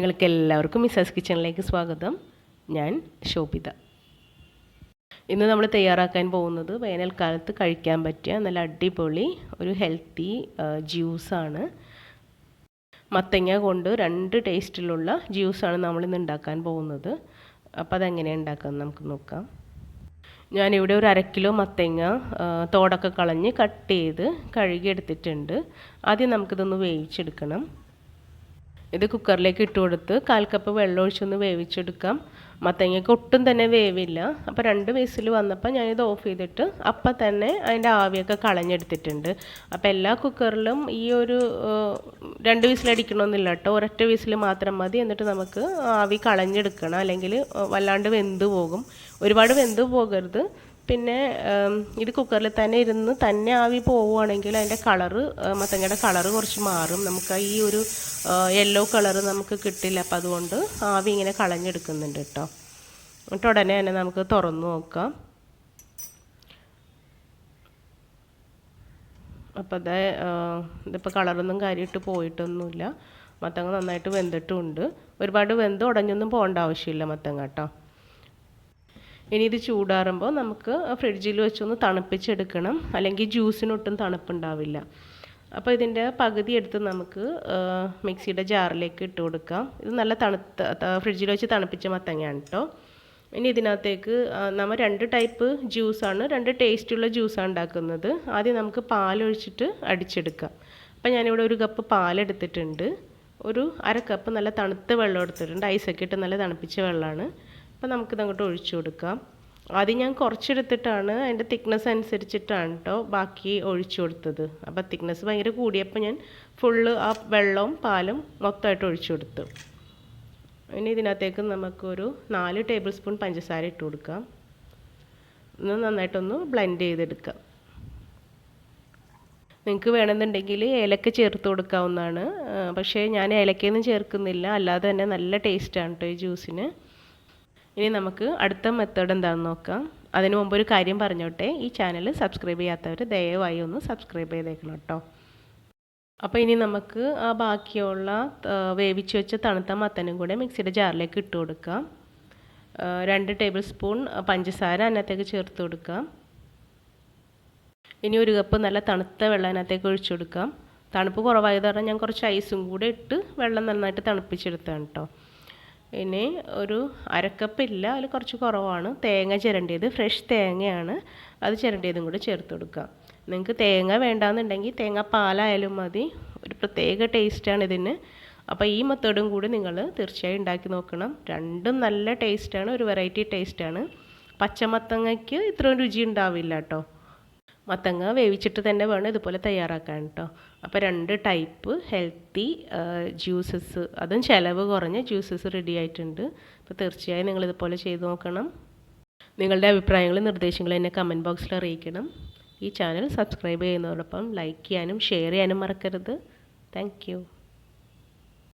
നിങ്ങൾക്ക് എല്ലാവർക്കും മിസാസ് കിച്ചണിലേക്ക് സ്വാഗതം. ഞാൻ ശോഭിത. ഇന്ന് നമ്മൾ തയ്യാറാക്കാൻ പോകുന്നത് വേനൽക്കാലത്ത് കഴിക്കാൻ പറ്റിയ നല്ല അടിപൊളി ഒരു ഹെൽത്തി ജ്യൂസാണ്. മത്തങ്ങ കൊണ്ട് 2 ടേസ്റ്റിലുള്ള ജ്യൂസാണ് നമ്മളിന്ന് ഉണ്ടാക്കാൻ പോകുന്നത്. അപ്പോൾ അതെങ്ങനെയാണ് ഉണ്ടാക്കുന്നത് നമുക്ക് നോക്കാം. ഞാനിവിടെ ഒരു 1/2 കിലോ മത്തങ്ങ തോടൊക്കെ കളഞ്ഞ് കട്ട് ചെയ്ത് കഴുകി എടുത്തിട്ടുണ്ട്. ആദ്യം നമുക്കിതൊന്ന് വേവിച്ചെടുക്കണം. ഇത് കുക്കറിലേക്ക് ഇട്ട് കൊടുത്ത് 1/4 കപ്പ് വെള്ളം ഒഴിച്ചൊന്ന് വേവിച്ചെടുക്കാം. മത്തങ്ങയ്ക്ക് ഒട്ടും തന്നെ വേവില്ല. അപ്പോൾ 2 വിസിൽ വന്നപ്പോൾ ഞാനിത് ഓഫ് ചെയ്തിട്ട് അപ്പം തന്നെ അതിൻ്റെ ആവിയൊക്കെ കളഞ്ഞെടുത്തിട്ടുണ്ട്. അപ്പോൾ എല്ലാ കുക്കറിലും ഈ ഒരു 2 വിസിലടിക്കണമെന്നില്ല കേട്ടോ, ഒരൊറ്റ വിസിൽ മാത്രം മതി. എന്നിട്ട് നമുക്ക് ആവി കളഞ്ഞെടുക്കണം, അല്ലെങ്കിൽ വല്ലാണ്ട് വെന്ത് പോകും. ഒരുപാട് വെന്ത് പോകരുത്. പിന്നെ ഇത് കുക്കറിൽ തന്നെ ഇരുന്ന് തന്നെ ആവി പോവുകയാണെങ്കിൽ അതിൻ്റെ കളറ്, മത്തങ്ങയുടെ കളറ് കുറച്ച് മാറും. നമുക്ക് ഈ ഒരു യെല്ലോ കളറ് നമുക്ക് കിട്ടില്ല. അപ്പം അതുകൊണ്ട് ആവി ഇങ്ങനെ കളഞ്ഞെടുക്കുന്നുണ്ട് കേട്ടോ. എന്നിട്ട് ഉടനെ തന്നെ നമുക്ക് തുറന്ന് നോക്കാം. അപ്പോൾ ഇതിപ്പോൾ കളറൊന്നും കാര്യമായിട്ട് പോയിട്ടൊന്നുമില്ല. മത്തങ്ങ നന്നായിട്ട് വെന്തിട്ടുമുണ്ട്. ഒരുപാട് വെന്ത് ഉടഞ്ഞൊന്നും പോകേണ്ട ആവശ്യമില്ല മത്തങ്ങ കേട്ടോ. ഇനി ഇത് ചൂടാറുമ്പോൾ നമുക്ക് ഫ്രിഡ്ജിൽ വെച്ചൊന്ന് തണുപ്പിച്ചെടുക്കണം, അല്ലെങ്കിൽ ജ്യൂസിനൊട്ടും തണുപ്പുണ്ടാവില്ല. അപ്പോൾ ഇതിൻ്റെ പകുതി എടുത്ത് നമുക്ക് മിക്സിയുടെ ജാറിലേക്ക് ഇട്ട് കൊടുക്കാം. ഇത് നല്ല ഫ്രിഡ്ജിൽ വെച്ച് തണുപ്പിച്ച മത്തങ്ങയാണ് കേട്ടോ. ഇനി ഇതിനകത്തേക്ക് നമ്മൾ 2 ടൈപ്പ് ജ്യൂസാണ്, 2 ടേസ്റ്റുള്ള ജ്യൂസാണ് ഉണ്ടാക്കുന്നത്. ആദ്യം നമുക്ക് പാലൊഴിച്ചിട്ട് അടിച്ചെടുക്കാം. അപ്പോൾ ഞാനിവിടെ 1 കപ്പ് പാലെടുത്തിട്ടുണ്ട്. ഒരു 1/2 കപ്പ് നല്ല തണുത്ത വെള്ളം എടുത്തിട്ടുണ്ട്. ഐസൊക്കെ ഇട്ട് നല്ല തണുപ്പിച്ച വെള്ളമാണ്. അപ്പോൾ നമുക്കിതങ്ങോട്ട് ഒഴിച്ചു കൊടുക്കാം. ആദ്യം ഞാൻ കുറച്ചെടുത്തിട്ടാണ്, അതിൻ്റെ തിക്നെസ് അനുസരിച്ചിട്ടാണ് കേട്ടോ ബാക്കി ഒഴിച്ചു കൊടുത്തത്. അപ്പോൾ തിക്നെസ് ഭയങ്കര കൂടിയപ്പോൾ ഞാൻ ഫുള്ള് ആ വെള്ളവും പാലും മൊത്തമായിട്ട് ഒഴിച്ചു കൊടുത്തു. ഇനി ഇതിനകത്തേക്ക് നമുക്കൊരു 4 ടേബിൾ സ്പൂൺ പഞ്ചസാര ഇട്ട് കൊടുക്കാം. ഒന്ന് നന്നായിട്ടൊന്ന് ബ്ലെൻഡ് ചെയ്തെടുക്കാം. നിങ്ങൾക്ക് വേണമെന്നുണ്ടെങ്കിൽ ഏലക്ക ചേർത്ത് കൊടുക്കാവുന്നതാണ്. പക്ഷേ ഞാൻ ഏലക്കയൊന്നും ചേർക്കുന്നില്ല, അല്ലാതെ തന്നെ നല്ല ടേസ്റ്റാണ് കേട്ടോ ഈ ജ്യൂസിന്. ഇനി നമുക്ക് അടുത്ത മെത്തേഡ് എന്താണെന്ന് നോക്കാം. അതിനു മുമ്പ് ഒരു കാര്യം പറഞ്ഞോട്ടെ, ഈ ചാനൽ സബ്സ്ക്രൈബ് ചെയ്യാത്തവർ ദയവായി ഒന്ന് സബ്സ്ക്രൈബ് ചെയ്തേക്കണം കേട്ടോ. അപ്പോൾ ഇനി നമുക്ക് ആ ബാക്കിയുള്ള വേവിച്ച് വെച്ച തണുത്ത മത്തനും കൂടെ മിക്സിയുടെ ജാറിലേക്ക് ഇട്ട് കൊടുക്കാം. 2 ടേബിൾ സ്പൂൺ പഞ്ചസാര അതിനകത്തേക്ക് ചേർത്ത് കൊടുക്കാം. ഇനി 1 കപ്പ് നല്ല തണുത്ത വെള്ളം അതിനകത്തേക്ക് ഒഴിച്ചു കൊടുക്കാം. തണുപ്പ് കുറവായത് കാരണം ഞാൻ കുറച്ച് ഐസും കൂടെ ഇട്ട് വെള്ളം നന്നായിട്ട് തണുപ്പിച്ചെടുത്താണ് കേട്ടോ. ഇനി ഒരു 1/2 കപ്പ് ഇല്ല, അതിൽ കുറച്ച് കുറവാണ്, തേങ്ങ ചിരണ്ടിയത്, ഫ്രഷ് തേങ്ങയാണ്, അത് ചിരണ്ടിയതും കൂടി ചേർത്ത് കൊടുക്കാം. നിങ്ങൾക്ക് തേങ്ങ വേണ്ടാന്നുണ്ടെങ്കിൽ തേങ്ങ പാലായാലും മതി, ഒരു പ്രത്യേക ടേസ്റ്റാണ് ഇതിന്. അപ്പോൾ ഈ മെത്തേഡും കൂടി നിങ്ങൾ തീർച്ചയായും ഉണ്ടാക്കി നോക്കണം. രണ്ടും നല്ല ടേസ്റ്റാണ്, ഒരു വെറൈറ്റി ടേസ്റ്റാണ്. പച്ചമത്തങ്ങയ്ക്ക് ഇത്രയും രുചി ഉണ്ടാവില്ല കേട്ടോ. മത്തങ്ങ വേവിച്ചിട്ട് തന്നെ വേണം ഇതുപോലെ തയ്യാറാക്കാൻ കേട്ടോ. അപ്പോൾ 2 ടൈപ്പ് ഹെൽത്തി ജ്യൂസസ്, അതും ചിലവ് കുറഞ്ഞ ജ്യൂസസ് റെഡി ആയിട്ടുണ്ട്. അപ്പോൾ തീർച്ചയായും നിങ്ങളിതുപോലെ ചെയ്ത് നോക്കണം. നിങ്ങളുടെ അഭിപ്രായങ്ങളും നിർദ്ദേശങ്ങളും എന്നെ കമൻറ്റ് ബോക്സിൽ അറിയിക്കണം. ഈ ചാനൽ സബ്സ്ക്രൈബ് ചെയ്യുന്നതോടൊപ്പം ലൈക്ക് ചെയ്യാനും ഷെയർ ചെയ്യാനും മറക്കരുത്. താങ്ക്